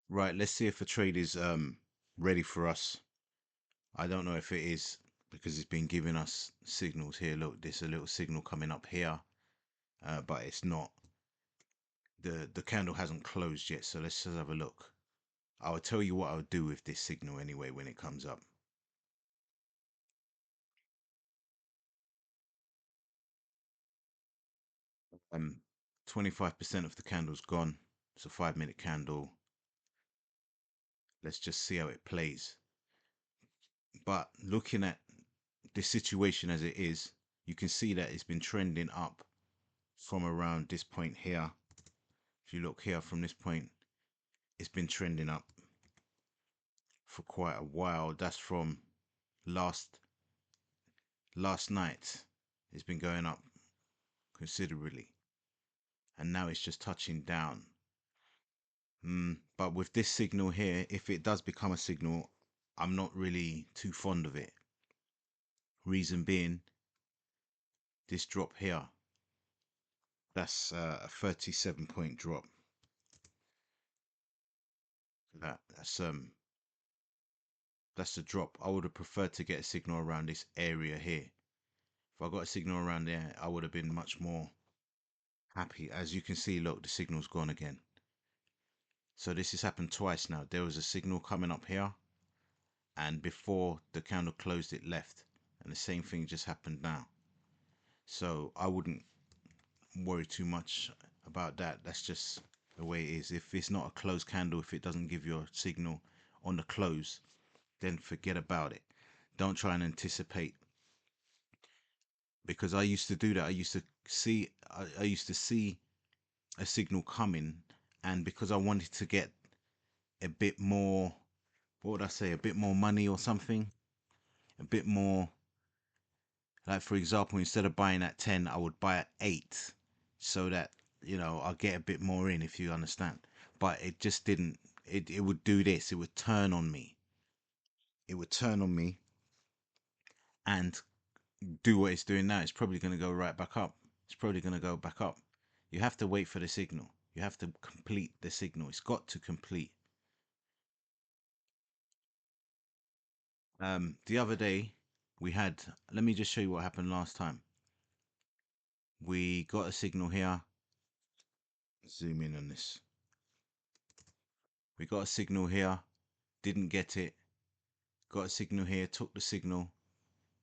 Right, let's see if a trade is ready for us. I don't know if it is because it's been giving us signals here. Look, there's a little signal coming up here, but it's not. The candle hasn't closed yet, so let's just have a look. I'll tell you what I'll do with this signal anyway when it comes up. 25% of the candle's gone. It's a 5 minute candle. Let's just see how it plays. But looking at the situation as it is, you can see that it's been trending up from around this point here. If you look here from this point, it's been trending up for quite a while. That's from last last night. It's been going up considerably, and now it's just touching down. But with this signal here, if it does become a signal, I'm not really too fond of it. Reason being, this drop here, that's a 37 point drop. That's a drop. I would have preferred to get a signal around this area here. If I got a signal around there, I would have been much more happy. As you can see, look, the signal's gone again. So this has happened twice now. There was a signal coming up here, and before the candle closed, it left. And the same thing just happened now. So I wouldn't worry too much about that. That's just the way it is. If it's not a closed candle, if it doesn't give you a signal on the close, then forget about it. Don't try and anticipate, because I used to do that. I used to see a signal coming, and because I wanted to get a bit more, what would I say, a bit more money or something, a bit more, like for example, instead of buying at 10, I would buy at 8, so that, I'll get a bit more in, if you understand. But it just didn't. It would do this. It would turn on me. It would turn on me and do what it's doing now. It's probably going to go right back up. It's probably going to go back up. You have to wait for the signal. You have to complete the signal. It's got to complete. The other day we had. Let me just show you what happened last time. We got a signal here. Zoom in on this. We got a signal here. Didn't get it. Got a signal here. Took the signal.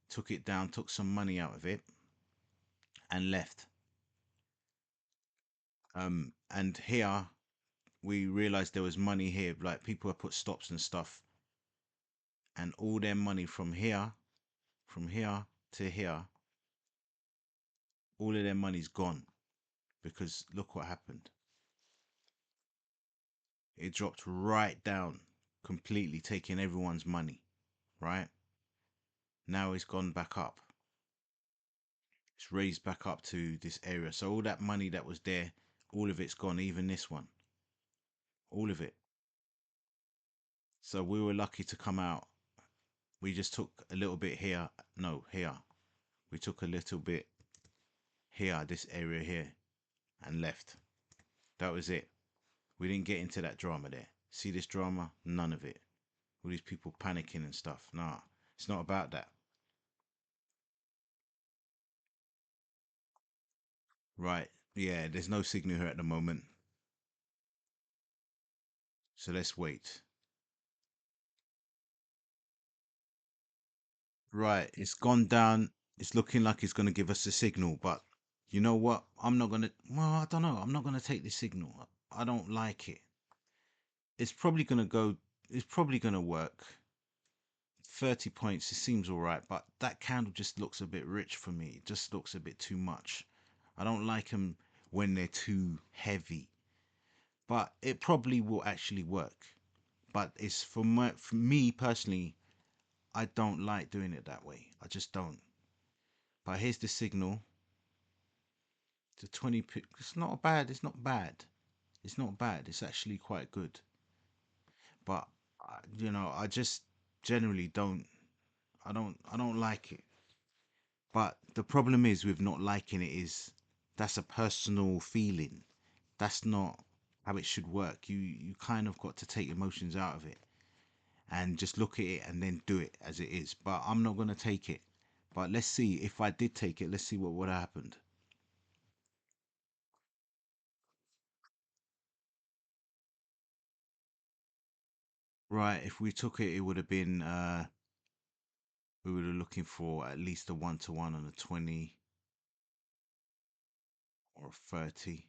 Took it down. Took some money out of it and left. And here we realized there was money here. Like people have put stops and stuff, and all their money from here to here, all of their money's gone, because look what happened. It dropped right down, completely taking everyone's money, right? Now it's gone back up. It's raised back up to this area. So all that money that was there, all of it's gone, even this one, all of it. So we were lucky to come out. We just took a little bit here. No, here. We took a little bit here, this area here, and left. That was it. We didn't get into that drama there. See this drama? None of it. All these people panicking and stuff. Nah, it's not about that. Right. Yeah, there's no signal here at the moment. So let's wait. Right, it's gone down. It's looking like it's going to give us a signal, but you know what? I'm not going to, well, I don't know. I'm not going to take this signal. I don't like it. It's probably going to go, it's probably going to work. 30 points, it seems all right, but that candle just looks a bit rich for me. It just looks a bit too much. I don't like them when they're too heavy, but it probably will actually work. But it's for me personally, I don't like doing it that way. I just don't. But here's the signal. The 20 pick. It's not bad. It's not bad. It's not bad. It's actually quite good. But I just generally don't. I don't like it. But the problem is with not liking it is that's a personal feeling. That's not. how it should work. You kind of got to take emotions out of it and just look at it and then do it as it is. But I'm not gonna take it. But let's see if I did take it. Let's see what would have happened. Right, if we took it, it would have been we were looking for at least a 1-to-1 on a 20 or a 30.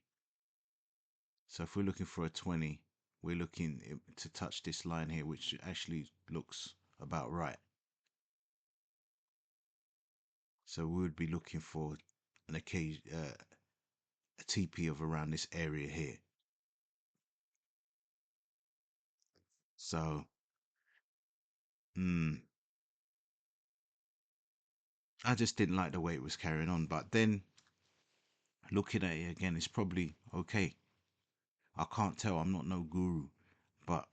So if we're looking for a 20, we're looking to touch this line here, which actually looks about right. So we would be looking for an occasion, a TP of around this area here. So, I just didn't like the way it was carrying on. But then looking at it again, it's probably okay. I can't tell. I'm not no guru, but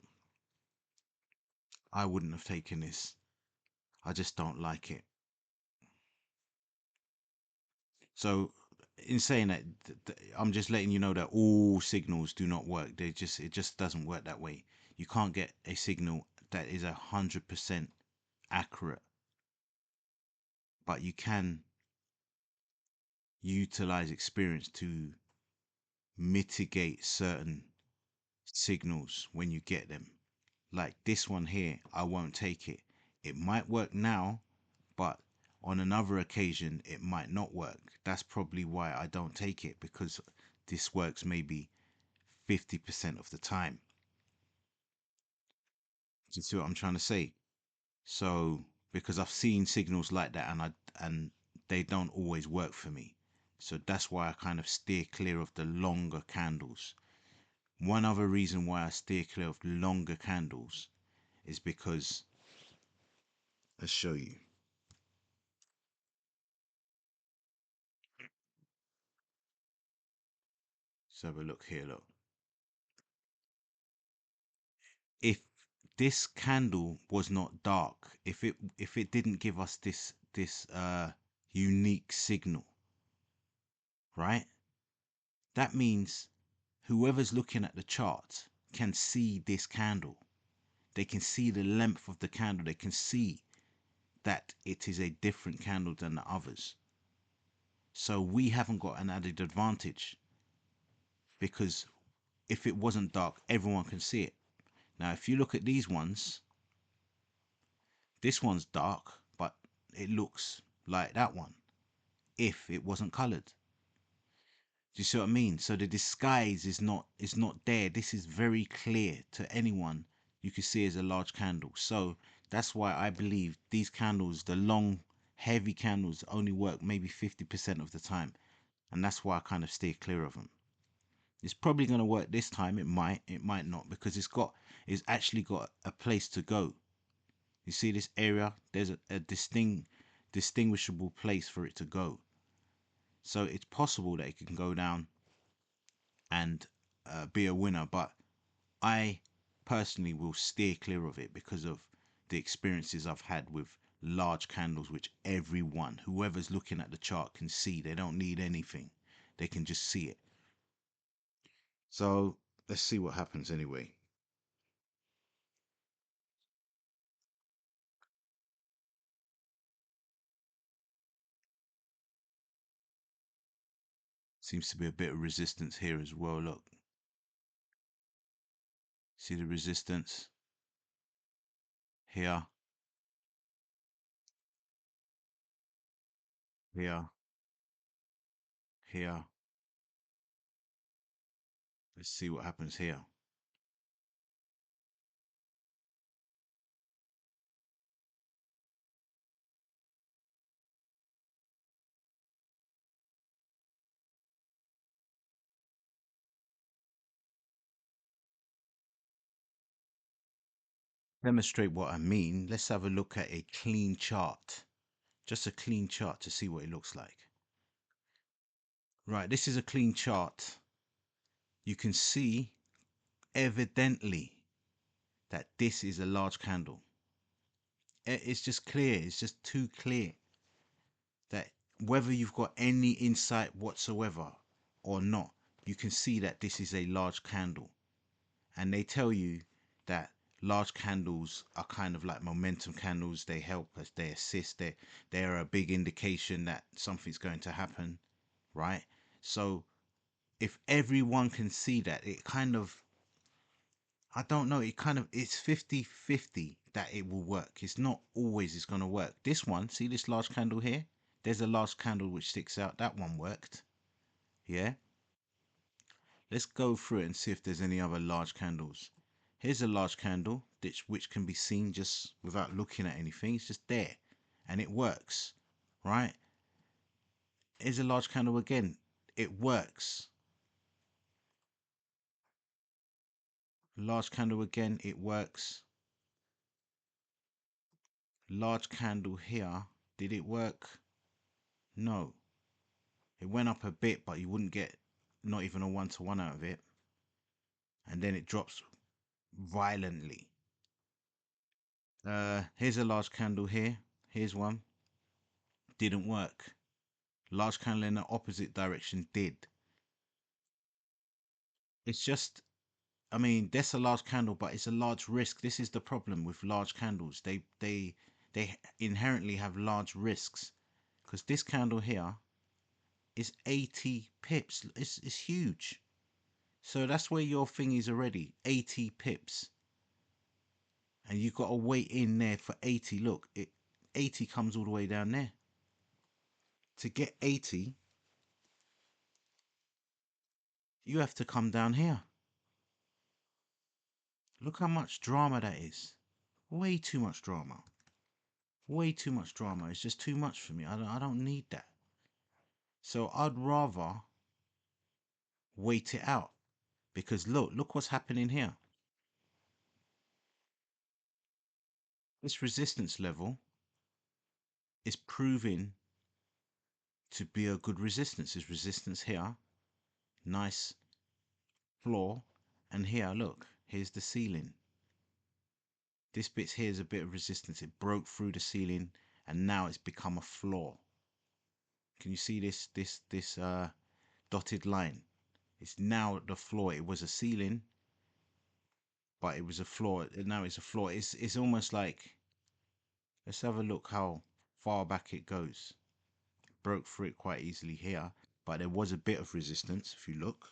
I wouldn't have taken this. I just don't like it. So, in saying that, I'm just letting you know that all signals do not work. It just doesn't work that way. You can't get a signal that is 100% accurate, but you can utilize experience to mitigate certain signals when you get them. Like this one here, I won't take it. It might work now, but on another occasion, it might not work. That's probably why I don't take it, because this works maybe 50% of the time. Do you see what I'm trying to say? So, because I've seen signals like that and they don't always work for me. So that's why I kind of steer clear of the longer candles. One other reason why I steer clear of longer candles is because, let's show you. Let's have a look here. Look, if this candle was not dark, if it didn't give us this unique signal, right? That means whoever's looking at the chart can see this candle. They can see the length of the candle. They can see that it is a different candle than the others. So we haven't got an added advantage, because if it wasn't dark, everyone can see it. Now, if you look at these ones, this one's dark, but it looks like that one if it wasn't colored. Do you see what I mean? So the disguise is not there. This is very clear to anyone. You can see as a large candle. So that's why I believe these candles, the long, heavy candles, only work maybe 50% of the time, and that's why I kind of stay clear of them. It's probably going to work this time. It might not, because it's actually got a place to go. You see this area? There's a distinguishable place for it to go. So it's possible that it can go down and be a winner, but I personally will steer clear of it because of the experiences I've had with large candles, which everyone, whoever's looking at the chart, can see. They don't need anything, they can just see it. So let's see what happens anyway. Seems to be a bit of resistance here as well. Look, see the resistance here, here, here. Let's see what happens here. Demonstrate what I mean. Let's have a look at a clean chart. Just a clean chart to see what it looks like. Right, this is a clean chart. You can see evidently that this is a large candle. It's just clear. It's just too clear that whether you've got any insight whatsoever or not, you can see that this is a large candle. and they tell you that large candles are kind of like momentum candles. They help us, they assist, they're a big indication that something's going to happen, right? So if everyone can see that, it kind of, I don't know, it kind of, it's 50-50 that it will work. It's not always it's going to work. This one, see this large candle here? There's a large candle which sticks out. That one worked. Yeah. Let's go through it and see if there's any other large candles. Here's a large candle which can be seen just without looking at anything. It's just there and it works, right? Here's a large candle again. It works. Large candle again. It works. Large candle here. Did it work? No. It went up a bit, but you wouldn't get not even a 1-to-1 out of it. And then it drops violently. Here's a large candle here. Here's one. Didn't work. Large candle in the opposite direction did. It's just, I mean, that's a large candle, but it's a large risk. This is the problem with large candles. They inherently have large risks, because this candle here is 80 pips. It's huge. So that's where your thing is already, 80 pips. And you've got to wait in there for 80. Look, 80 comes all the way down there. To get 80, you have to come down here. Look how much drama that is. Way too much drama. Way too much drama. It's just too much for me. I don't need that. So I'd rather wait it out. Because look what's happening here. This resistance level is proving to be a good resistance. There's resistance here. Nice floor. And here, look, here's the ceiling. This bit here is a bit of resistance. It broke through the ceiling and now it's become a floor. Can you see this dotted line? It's now the floor. It was a ceiling, but it was a floor. Now it's a floor. It's almost like, let's have a look how far back it goes. Broke through it quite easily here, but there was a bit of resistance if you look.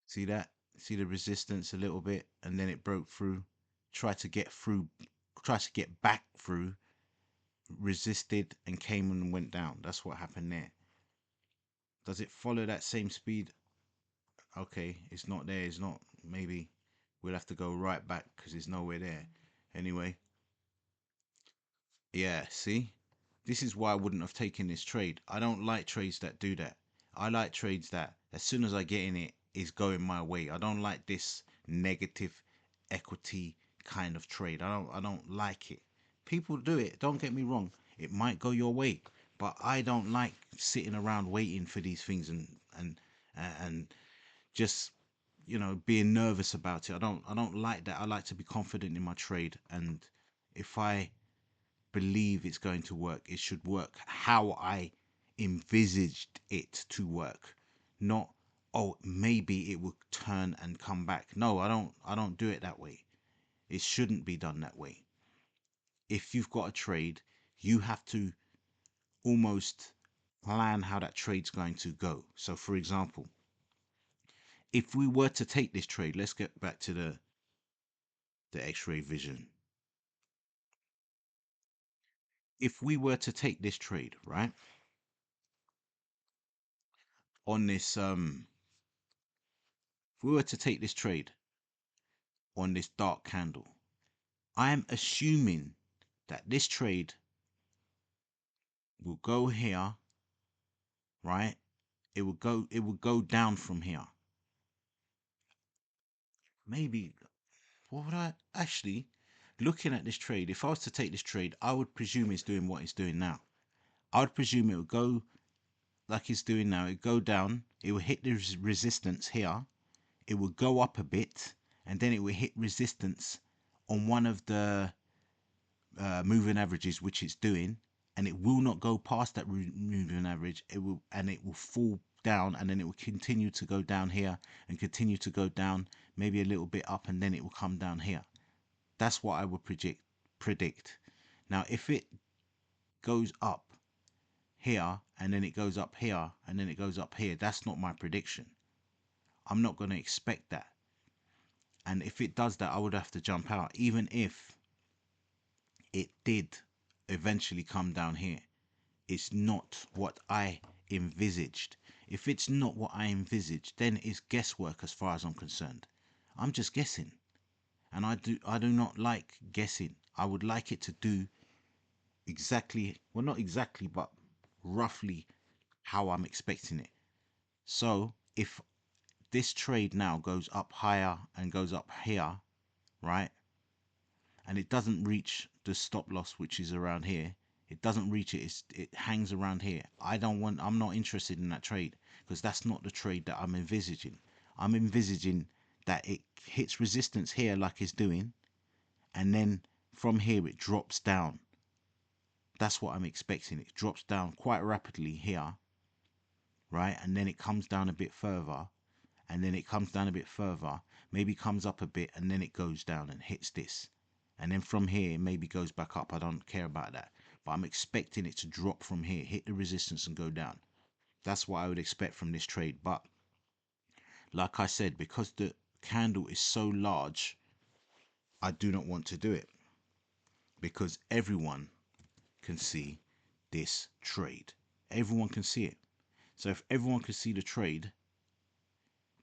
See that? See the resistance a little bit, and then it broke through. Tried to get through, tried to get back through, resisted and came and went down. That's what happened there. Does it follow that same speed? Okay, it's not there. It's not. Maybe we'll have to go right back because there's nowhere there. Anyway, yeah, see? This is why I wouldn't have taken this trade. I don't like trades that do that. I like trades that as soon as I get in it is going my way. I don't like this negative equity kind of trade. I don't like it. People do it, don't get me wrong. It might go your way, but I don't like sitting around waiting for these things and just being nervous about it. I don't like that. I like to be confident in my trade, and if I believe it's going to work, it should work how I envisaged it to work. Not, oh, maybe it will turn and come back. No, I don't do it that way. It shouldn't be done that way. If you've got a trade, you have to almost plan how that trade's going to go. So for example, if we were to take this trade, let's get back to the X-ray vision. If we were to take this trade, right, on this if we were to take this trade on this dark candle, I am assuming that this trade will go here, right? It will go down from here. Maybe, what would I actually, looking at this trade, if I was to take this trade, I would presume it's doing what it's doing now. I would presume it would go like it's doing now. It would go down, it will hit the resistance here, it will go up a bit, and then it will hit resistance on one of the moving averages, which it's doing, and it will not go past that moving average. It will fall down, and then it will continue to go down here and continue to go down, maybe a little bit up, and then it will come down here. That's what I would predict. Now, if it goes up here and then it goes up here and then it goes up here, that's not my prediction. I'm not going to expect that. And if it does that, I would have to jump out, even if it did eventually come down here. It's not what I envisaged. If it's not what I envisaged, then it's guesswork as far as I'm concerned. I'm just guessing. And I do not like guessing. I would like it to do exactly, well, not exactly, but roughly how I'm expecting it. So if this trade now goes up higher and goes up here, right, and it doesn't reach the stop loss, which is around here, it doesn't reach it, it hangs around here. I'm not interested in that trade, because that's not the trade that I'm envisaging. I'm envisaging that it hits resistance here like it's doing, and then from here it drops down. That's what I'm expecting. It drops down quite rapidly here, right? And then it comes down a bit further, and then it comes down a bit further, maybe comes up a bit, and then it goes down and hits this. And then from here, it maybe goes back up. I don't care about that. But I'm expecting it to drop from here, hit the resistance and go down. That's what I would expect from this trade. But like I said, because the candle is so large, I do not want to do it, because everyone can see this trade. Everyone can see it. So if everyone can see the trade,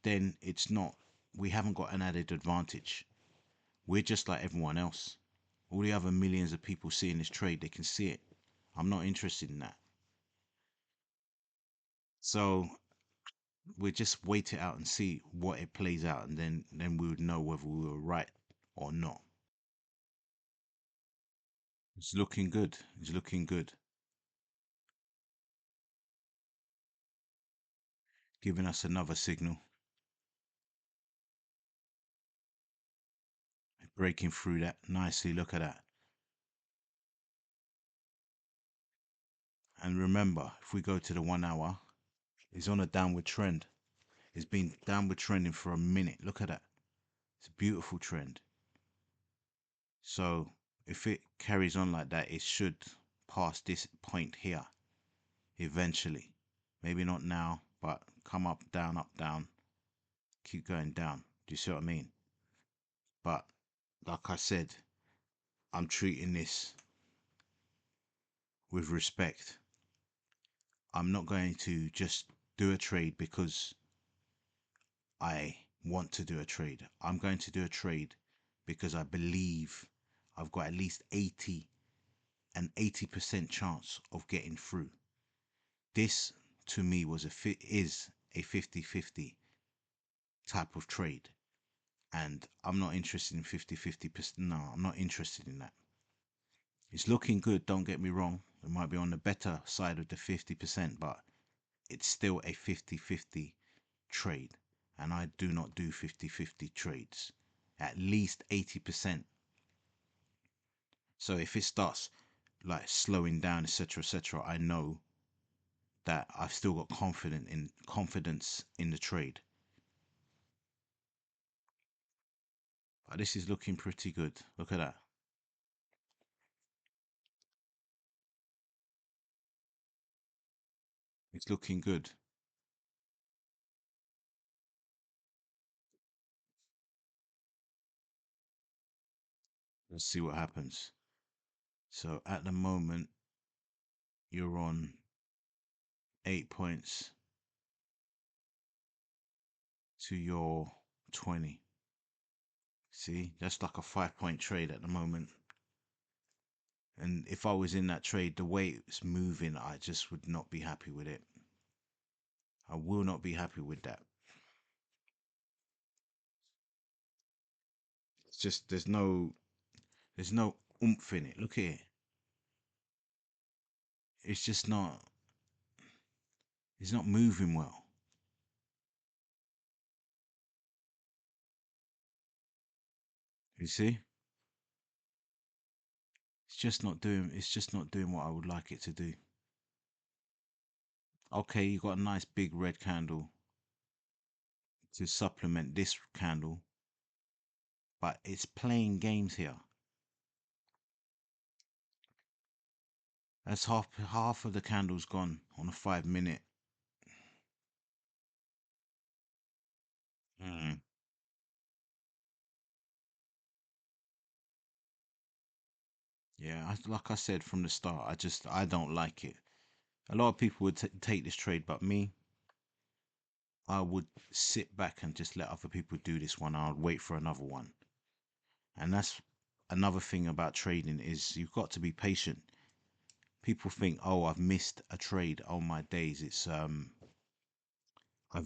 then it's not, we haven't got an added advantage. We're just like everyone else. All the other millions of people seeing this trade, they can see it. I'm not interested in that. So we just wait it out and see what it plays out, and then we would know whether we were right or not. It's looking good. It's looking good. Giving us another signal. Breaking through that nicely. Look at that. And remember, if we go to the 1 hour, it's on a downward trend. It's been downward trending for a minute. Look at that. It's a beautiful trend. So if it carries on like that, it should pass this point here eventually. Maybe not now, but come up, down, keep going down. Do you see what I mean? But like I said, I'm treating this with respect. I'm not going to just do a trade because I want to do a trade. I'm going to do a trade because I believe I've got at least 80% chance of getting through. This to me is a 50-50 type of trade, and I'm not interested in 50-50%. No, I'm not interested in that. It's looking good, don't get me wrong. It might be on the better side of the 50%, but it's still a 50-50 trade, and I do not do 50-50 trades. At least 80%. So if it starts like slowing down, etc., I know that I've still got confidence in the trade. But this is looking pretty good. Look at that. It's looking good. Let's see what happens. So at the moment, you're on 8 points to your 20. See, that's like a 5 point trade at the moment. And if I was in that trade, the way it's moving, I just would not be happy with it. I will not be happy with that. It's just there's no oomph in it. Look here. It's just not it's not moving well. You see? It's just not doing what I would like it to do. Okay, you got a nice big red candle to supplement this candle, but it's playing games here. That's half of the candle's gone on a 5 minute. Mm. Yeah, like I said from the start, I don't like it. A lot of people would take this trade, but me, I would sit back and just let other people do this one. I would wait for another one. And that's another thing about trading is you've got to be patient. People think, oh, I've missed a trade. Oh my days, it's I've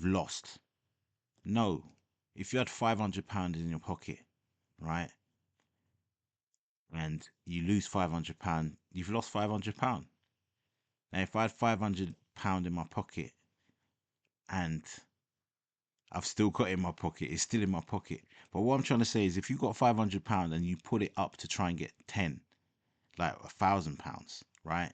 lost. No. If you had £500 in your pocket, right, and you lose £500, you've lost £500. Now if I had £500 in my pocket and I've still got it in my pocket, it's still in my pocket. But what I'm trying to say is if you got £500 and you put it up to try and get 10, like £1,000, right?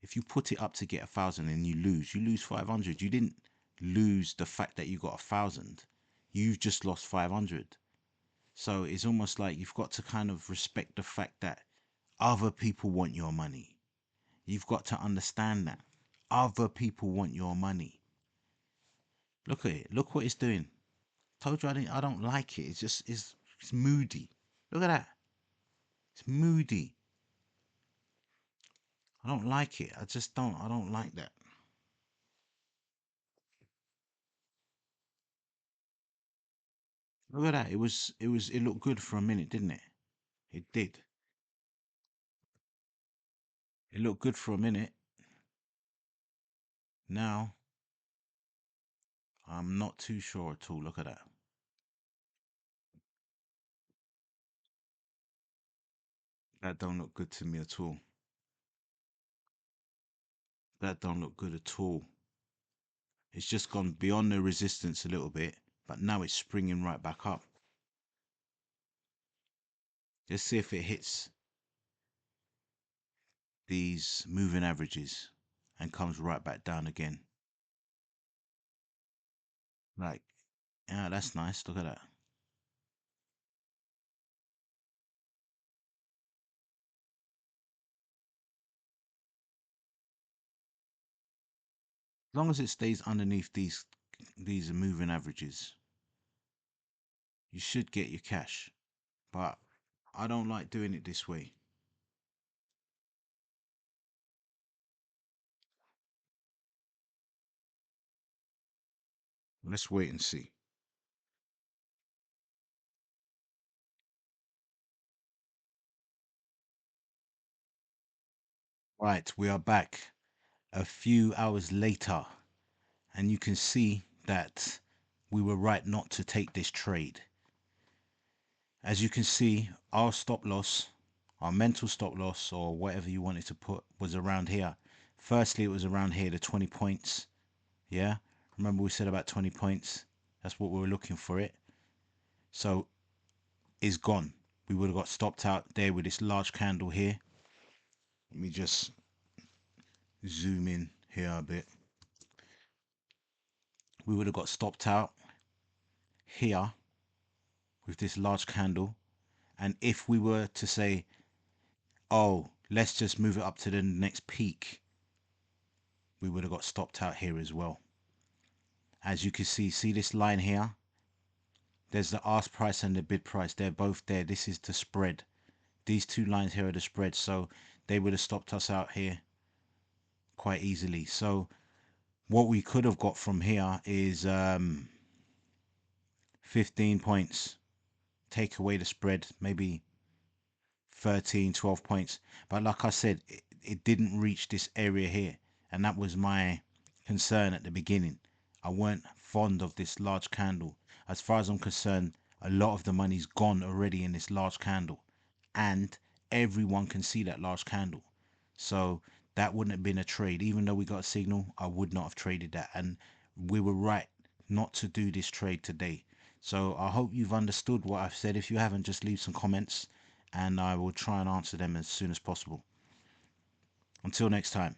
If you put it up to get 1,000 and you lose 500. You didn't lose the fact that you got 1,000. You've just lost 500. So it's almost like you've got to kind of respect the fact that other people want your money. You've got to understand that other people want your money. Look at it. Look what it's doing. Told you I don't like it. It's moody. Look at that. It's moody. I don't like it. I just don't. I don't like that. Look at that. It looked good for a minute, didn't it? It did. It looked good for a minute. Now I'm not too sure at all. Look at that. That don't look good to me at all. That don't look good at all. It's just gone beyond the resistance a little bit, but now it's springing right back up. Let's see if it hits these moving averages and comes right back down again. Like, yeah, that's nice. Look at that. As long as it stays underneath these moving averages, you should get your cash. But I don't like doing it this way. Let's wait and see. Right, we are back a few hours later, and you can see that we were right not to take this trade. As you can see, our stop loss, our mental stop loss, or whatever you wanted to put, was around here. Firstly, it was around here, the 20 points. Yeah, remember we said about 20 points? That's what we were looking for it. So, it's gone. We would have got stopped out there with this large candle here. Let me just zoom in here a bit. We would have got stopped out here with this large candle. And if we were to say, oh, let's just move it up to the next peak, we would have got stopped out here as well. As you can see this line here? There's the ask price and the bid price. They're both there. This is the spread. These two lines here are the spread. So they would have stopped us out here quite easily. So what we could have got from here is 15 points. Take away the spread, maybe 13, 12 points. But like I said, it didn't reach this area here. And that was my concern at the beginning. I weren't fond of this large candle. As far as I'm concerned, a lot of the money's gone already in this large candle. And everyone can see that large candle. So that wouldn't have been a trade. Even though we got a signal, I would not have traded that. And we were right not to do this trade today. So I hope you've understood what I've said. If you haven't, just leave some comments and I will try and answer them as soon as possible. Until next time.